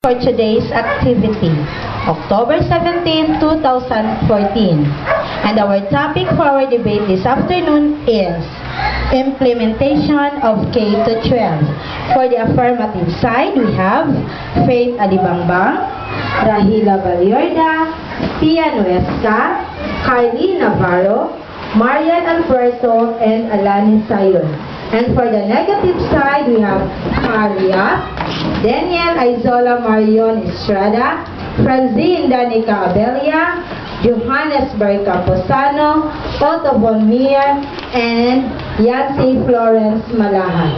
for today's activity, October 17, 2014. And our topic for our debate this afternoon is implementation of K-12. For the affirmative side, we have Faith Alibangbang, Rahila Balyorda, Pia Nuesca, Carly Navarro, Marian Alberto, and Alani Sayon. And for the negative side, we have Maria, Daniel Aizola Marion Estrada, Francine Danica Abelia, Johannes Berca Posano, Otto Von Mier, and Yancy Florence Malahan.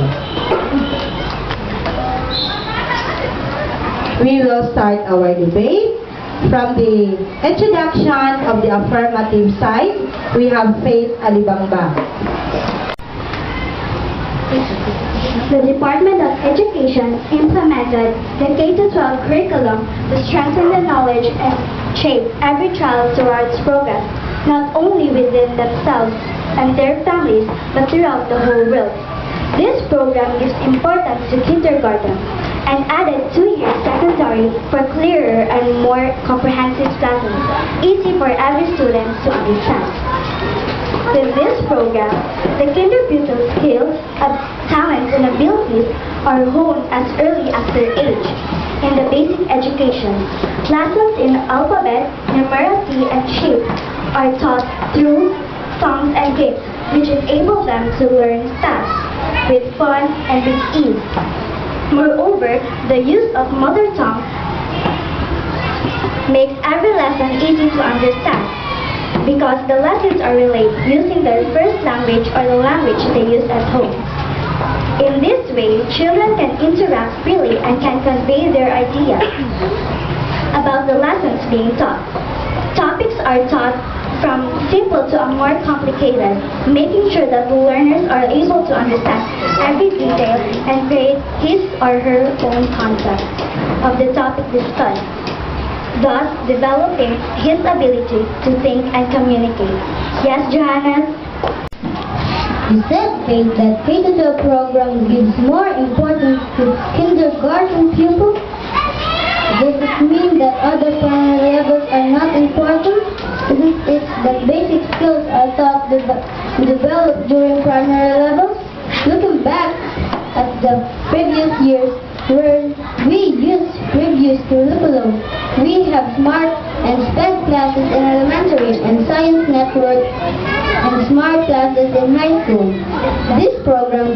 We will start our debate. From the introduction of the affirmative side, we have Faith Alibangbang. The Department of Education implemented the K-12 curriculum to strengthen the knowledge and shape every child towards progress, not only within themselves and their families, but throughout the whole world. This program gives importance to kindergarten and added 2 years secondary for clearer and more comprehensive lessons, easy for every student to understand. With this program, the kindergarten skills, talents, and abilities are honed as early as their age. In the basic education, lessons in alphabet, numeracy, and shape are taught through songs and games, which enable them to learn fast, with fun, and with ease. Moreover, the use of mother tongue makes every lesson easy to understand, because the lessons are relayed using their first language or the language they use at home. In this way, children can interact freely and can convey their ideas about the lessons being taught. Topics are taught from simple to a more complicated, making sure that the learners are able to understand every detail and create his or her own concept of the topic discussed, thus developing his ability to think and communicate. Yes, Johannes? You said, Faith, that K-12 program gives more importance to kindergarten pupils? Does it mean that other primary levels are not important? Isn't it that basic skills are taught developed during primary levels? Looking back at the previous years where we used previous curriculum, we have smart and SPED classes in elementary and science network and smart classes in high school. This program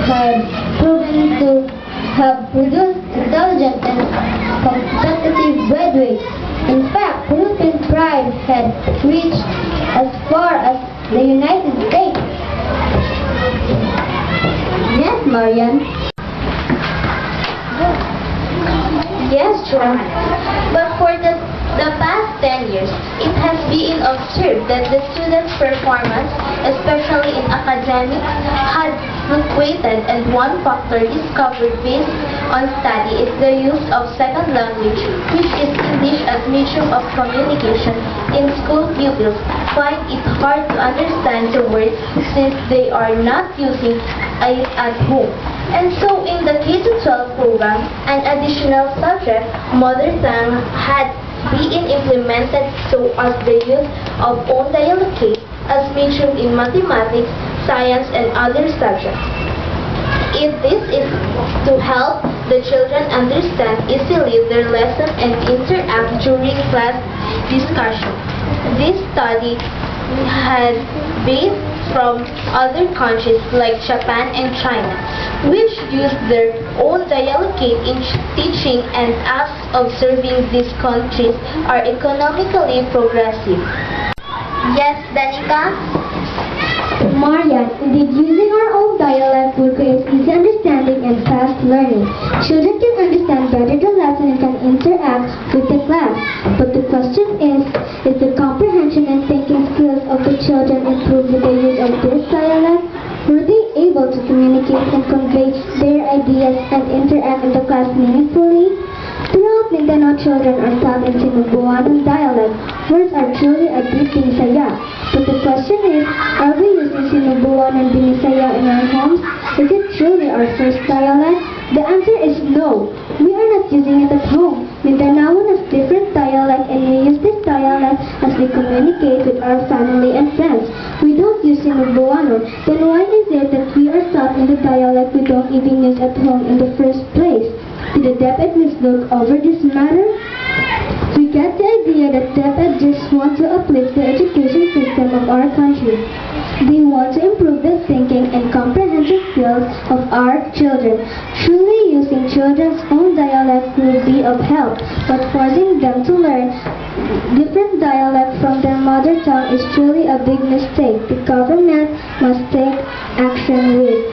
has proven to have produced intelligent and competitive graduates. In fact, Philippine Pride had reached as far as the United States. Yes, Marian? Yes, Joanne. But for the past 10 years, it has been observed that the students' performance, especially in academics, had fluctuated, and one factor discovered based on study is the use of second language, which is English as medium of communication. In school, pupils find it hard to understand the words since they are not using it at home. And so in the K-12 program, an additional subject, mother tongue, had been implemented so as the use of own dialect as mentioned in mathematics, science, and other subjects. If this is to help the children understand easily their lesson and interact during class discussion. This study has been from other countries like Japan and China, which use their own dialect in teaching, and as observing these countries are economically progressive. Yes, Danica? Marian, indeed, using our own dialect will create easy understanding and fast learning. Children can understand better the lesson and can interact with the class. But the question is the comprehension and thinking skills of the children improved with the use of this dialect? Were they able to communicate and convey their ideas and interact in the class meaningfully? Throughout Mindanao, children are taught in Cebuano dialect. Words are truly a deep Binisaya. But the question is, are we using Cebuano and Binisaya in our homes? Is it truly our first dialect? The answer is no. We are not using it at home. Mindanao has different dialect and we use this dialect as we communicate with our family and friends. We don't use Cebuano. Then why is it that we are taught in the dialect we don't even use at home in the first place? Did the DepEd look over this matter? We get the idea that DepEd just want to uplift the education system of our country. They want to improve the thinking and comprehension skills of our children. Truly using children's own dialect will be of help, but forcing them to learn different dialect from their mother tongue is truly a big mistake. The government must take action with.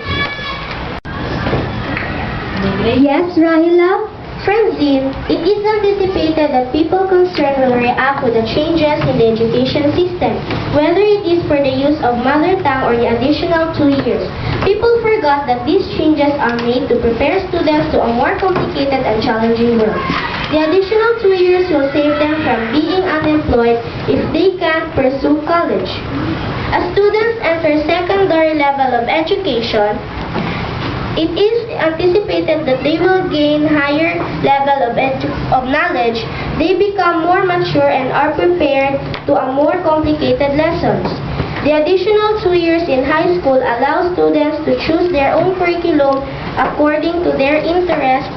Yes, Rahila? Francine, it is anticipated that people concerned will react with the changes in the education system, whether it is for the use of mother tongue or the additional 2 years. People forgot that these changes are made to prepare students to a more complicated and challenging world. The additional 2 years will save them from being unemployed if they can't pursue college. As students enter secondary level of education, it is anticipated that they will gain higher level of knowledge. They become more mature and are prepared to a more complicated lessons. The additional 2 years in high school allows students to choose their own curriculum according to their interest,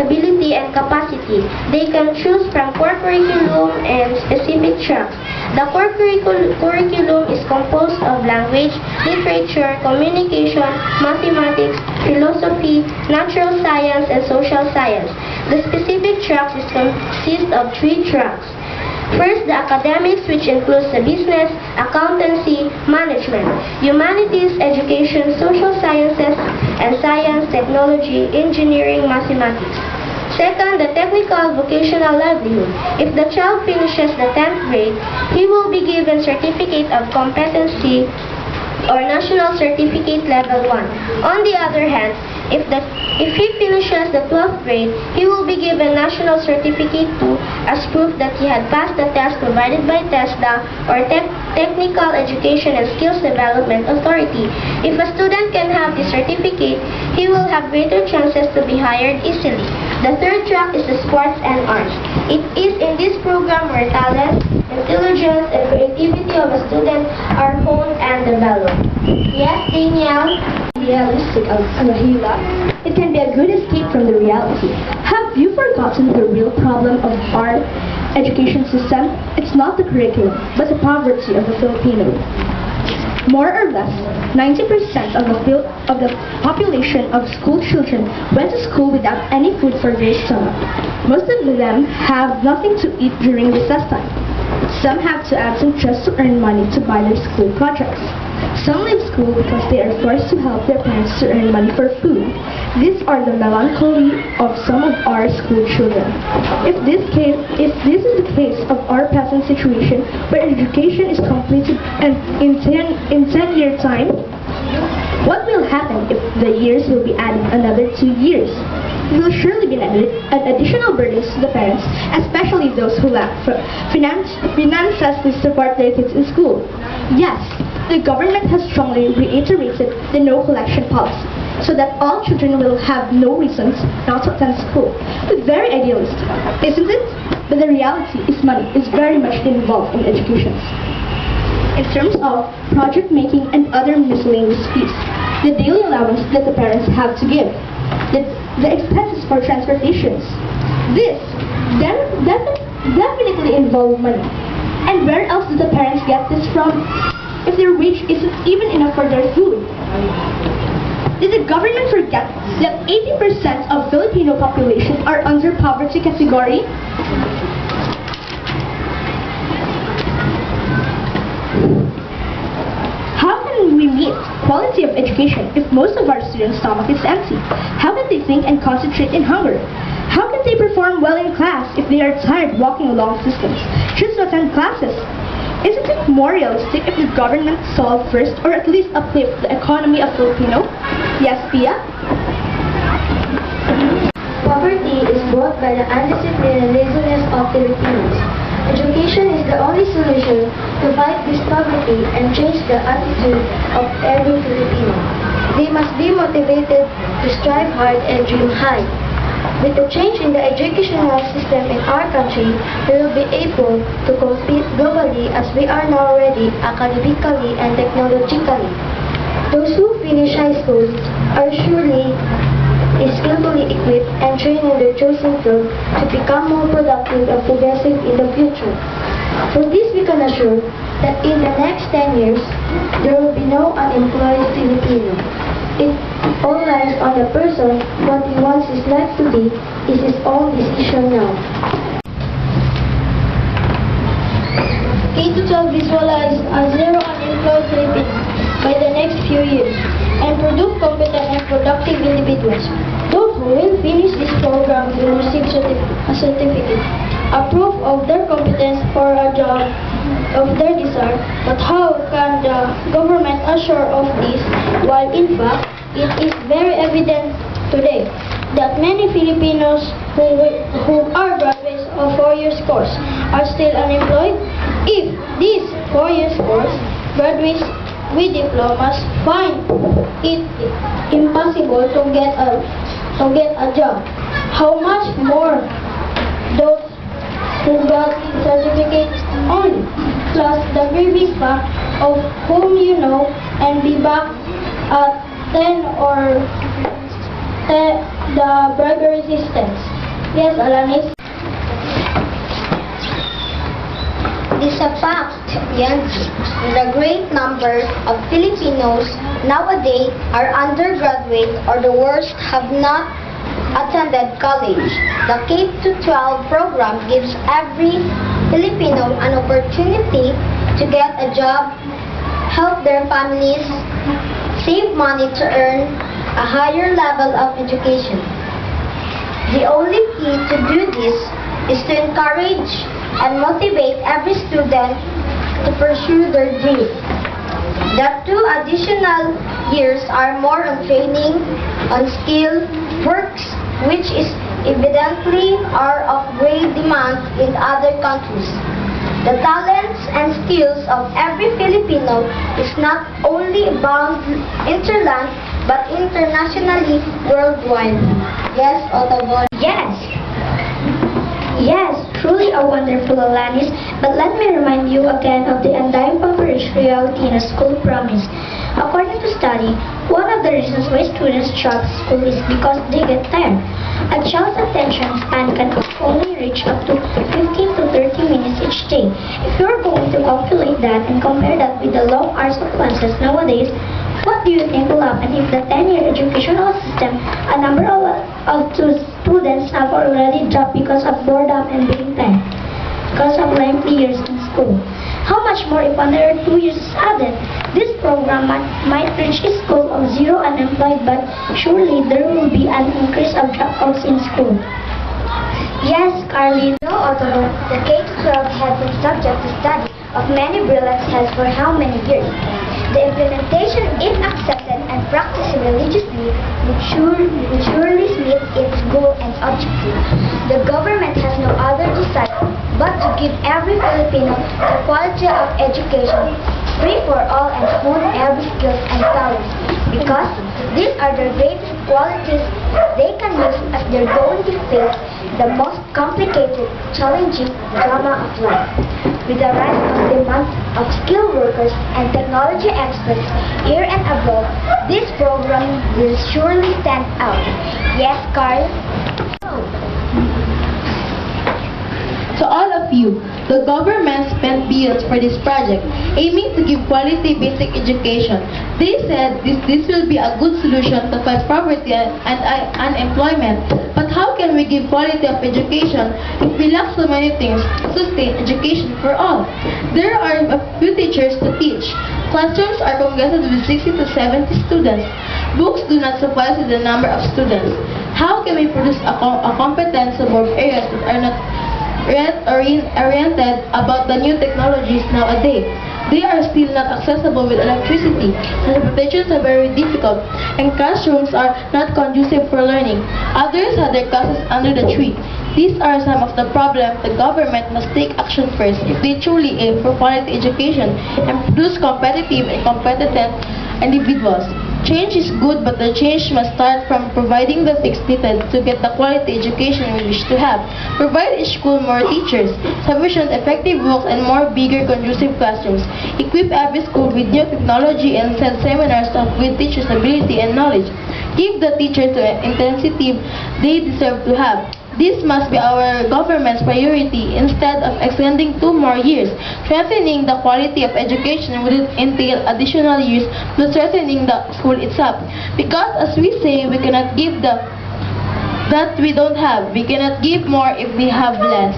ability, and capacity. They can choose from core curriculum and specific tracks. The core curriculum is composed of language, literature, communication, mathematics, philosophy, natural science, and social science. The specific tracks consist of 3 tracks. First, the academics, which includes the business, accountancy, management, humanities, education, social sciences, and science, technology, engineering, mathematics. Second, the technical vocational livelihood. If the child finishes the 10th grade, he will be given certificate of competency or national certificate level 1. On the other hand, if he finishes the 12th grade, he will be given national certificate 2 as proof that he had passed the test provided by TESDA or Technical Education and Skills Development Authority. If a student can have this certificate, he will have greater chances to be hired easily. The third track is the sports and arts. It is in this program where talent, intelligence, and creativity of a student are honed and developed. Yes, Danielle? Realistic of Rahila. It can be a good escape from the reality. Have you forgotten the real problem of our education system? It's not the curriculum, but the poverty of the Filipino. More or less, 90% of the population of school children went to school without any food for their stomach. Most of them have nothing to eat during recess time. Some have to absent just to earn money to buy their school projects. Some leave school because they are forced to help their parents to earn money for food. These are the melancholy of some of our school children. If this is the case of our present situation, where education is completed and in 10-year time, what will happen if the years will be added another 2 years? It will surely be an additional burdens to the parents, especially those who lack finances to support their kids in school. Yes, the government has strongly reiterated the no collection policy, so that all children will have no reasons not to attend school. It's very idealistic, isn't it? But the reality is money is very much involved in education. In terms of project making and other miscellaneous fees, the daily allowance that the parents have to give, the expenses for transportations, this definitely involve money. And where else do the parents get this from if their wage isn't even enough for their food? Did the government forget that 80% of Filipino population are under poverty category? How can we meet quality of education if most of our students' stomach is empty? How can they think and concentrate in hunger? How can they perform well in class if they are tired walking a long distance just to attend classes? Isn't it more realistic if the government solve first or at least uplift the economy of Filipino? Yes, Pia? Poverty is brought by the undisciplined and laziness of Filipinos. Education is the only solution to fight this poverty and change the attitude of every Filipino. They must be motivated to strive hard and dream high. With the change in the educational system in our country, we will be able to compete globally as we are now ready academically and technologically. Those who finish high school are surely skillfully equipped and trained in their chosen field to become more productive and progressive in the future. For this we can assure that in the next 10 years, there will be no unemployed Filipino. It all lies on the person. What he wants his life to be is his own decision now. K-12 visualize a zero unemployed Filipinos by the next few years and produce competent and productive individuals. Those who will finish this program will receive a certificate, a proof of their competence for a job of their desire. But how can the government assure of this while in fact it is very evident today that many Filipinos who are graduates of 4 years course are still unemployed? If these 4 years course graduates with diplomas find it impossible to get a job, how much more those who got certificates only, plus the grieving fact of whom you know and be back at 10 or the bribery resistance. Yes, Alanis? It is a fact, Yancy, that a great number of Filipinos nowadays are undergraduate or the worst have not attended college. The K-12 program gives every Filipino an opportunity to get a job, help their families, save money to earn a higher level of education. The only key to do this is to encourage and motivate every student to pursue their dreams. The 2 additional years are more on training, on skill, works, which is evidently are of great demand in other countries. The talents and skills of every Filipino is not only bound interland but internationally worldwide. Yes, Otavon? Yes! Yes, truly a wonderful Alanis, but let me remind you again of the undying-impoverished reality in a school promise. According to study, one of the reasons why students drop school is because they get tired. A child's attention span can only reach up to 15 to 30 minutes each day. If you're going to calculate that and compare that with the long hours of classes nowadays, what do you think will happen if the 10-year educational system, a number of students have already dropped because of boredom and being tired, because of lengthy years in school? How much more if another 2 years is added? This program might reach its goal of zero unemployed, but surely there will be an increase of dropouts in school. Yes, Carly. No, Otto, the K-12 has been subject to study of many brilliant heads for how many years? The implementation, if accepted and practiced religiously, would surely meet its goal and objective. The government has no other desire but to give every Filipino the quality of education, free for all and hone every skills and talents, because these are the greatest qualities they can use as they're going to face the most complicated, challenging drama of life. With the rise of demand of skilled workers and technology experts here and abroad, this program will surely stand out. Yes, Carl? To all of you, the government spent billions for this project, aiming to give quality basic education. They said this will be a good solution to fight poverty and unemployment. But how can we give quality of education if we lack so many things to sustain education for all? There are a few teachers to teach. Classrooms are congested with 60 to 70 students. Books do not suffice with the number of students. How can we produce a competent suburb areas that are not oriented about the new technologies nowadays? They are still not accessible with electricity. Transportations are very difficult, and classrooms are not conducive for learning. Others have their classes under the tree. These are some of the problems the government must take action first if they truly aim for quality education and produce competitive and competent individuals. Change is good, but the change must start from providing the fixed needed to get the quality education we wish to have. Provide each school more teachers, sufficient effective books, and more bigger conducive classrooms. Equip every school with new technology and set seminars with teachers' ability and knowledge. Give the teachers the intensity they deserve to have. This must be our government's priority instead of extending 2 more years. Strengthening the quality of education would entail additional years to strengthening the school itself. Because as we say, we cannot give that we don't have. We cannot give more if we have less.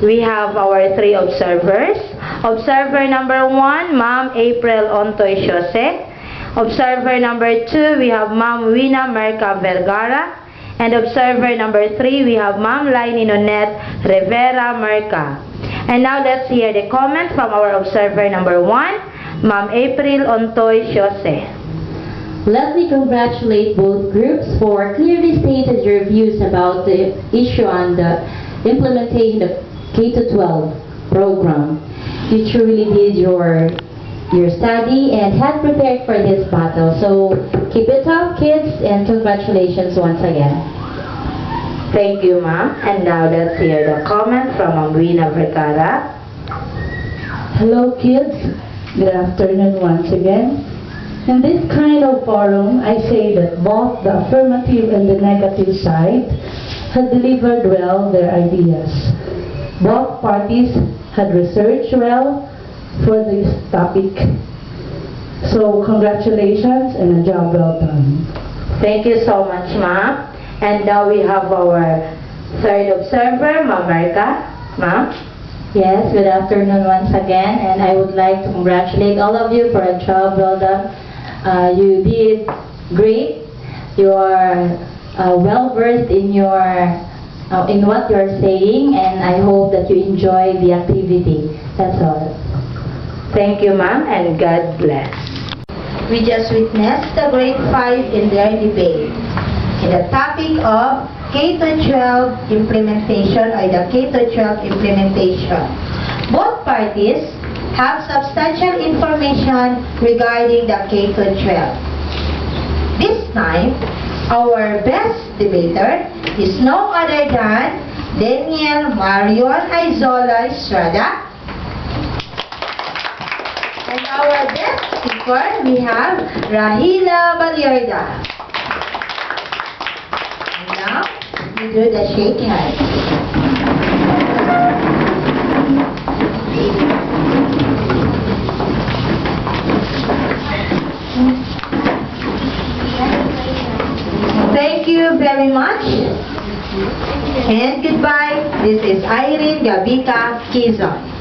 We have our 3 observers. Observer number 1, Ma'am April Ontoy Jose. Observer number 2, we have Ma'am Wina Merca Vergara. And observer number 3, we have Ma'am Laini Nonette Rivera Merca. And now let's hear the comment from our observer number 1, Ma'am April Ontoy Jose. Let me congratulate both groups for clearly stated your views about the issue on the implementation of K-12 program. You truly did your study and had prepared for this battle. So keep it up, kids, and congratulations once again. Thank you, ma'am. And now let's hear the comment from Ma'am Wina Vergara. Hello, kids. Good afternoon once again. In this kind of forum, I say that both the affirmative and the negative side had delivered well their ideas. Both parties had researched well for this topic. So congratulations and a job well done. Thank you so much, ma'am. And now we have our 3rd observer, Ma'am Merca. Ma'am? Yes, good afternoon once again, and I would like to congratulate all of you for a job well done. You did great. You are well versed in what you are saying, and I hope that you enjoy the activity. That's all. Thank you, ma'am, and God bless. We just witnessed the grade 5 in their debate. In the topic of K-12 implementation or the K-12 implementation. Both parties have substantial information regarding the K-12. This time, our best debater is no other than Daniel Marion Aizola Estrada. And our best speaker, we have Rahila Balyarda. And now, we do the shake hands. Thank you very much. And goodbye. This is Irene Quizon.